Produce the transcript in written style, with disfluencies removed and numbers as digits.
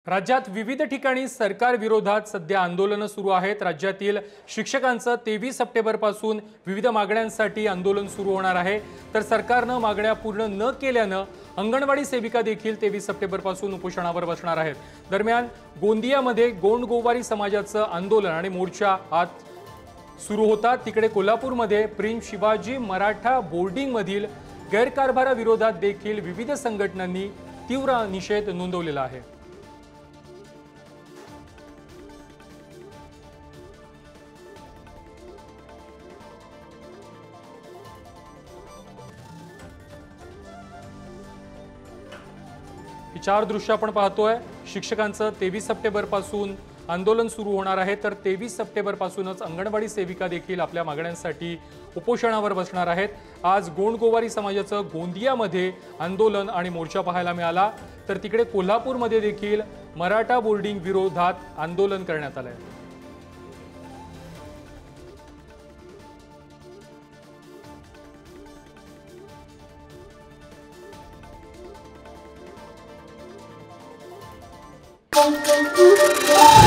राज्यात विविध ठिकाणी सरकार विरोधात सध्या आंदोलन सुरू आहेत। राज्यातील शिक्षकांचं 23 सप्टेंबर पासून विविध मागण्यांसाठी आंदोलन सुरू होणार आहे। तर सरकारने मागण्या पूर्ण न केल्याने अंगणवाडी सेविका देखील 23 सप्टेंबर पासून उपोषणावर बसणार आहेत। दरम्यान गोंदियामध्ये गोंडगोवारी समाजाचं आंदोलन आणि मोर्चा आज सुरू होता। तिकडे कोल्हापूरमध्ये प्रिन्स शिवाजी मराठा बोर्डिंग मधील गैरकारभाराविरोधात देखील विविध संघटनांनी तीव्र निषेध नोंदवलेला आहे। चार दृश्य आपण पाहतोय। शिक्षकांचं 23 सप्टेंबर पासून आंदोलन सुरू होणार आहे। तर 23 सप्टेंबर पासूनच अंगणवाडी सेविका देखील आपल्या मागण्यांसाठी उपोषणावर बसणार आहेत। आज गोंडगोवारी समाजाचं गोंदियामध्ये आंदोलन आणि मोर्चा पाहायला मिळाला। तर तिकडे कोल्हापूरमध्ये देखील मराठा बोर्डिंग विरोधात आंदोलन करण्यात आलंय। Boom, boom, boom, boom.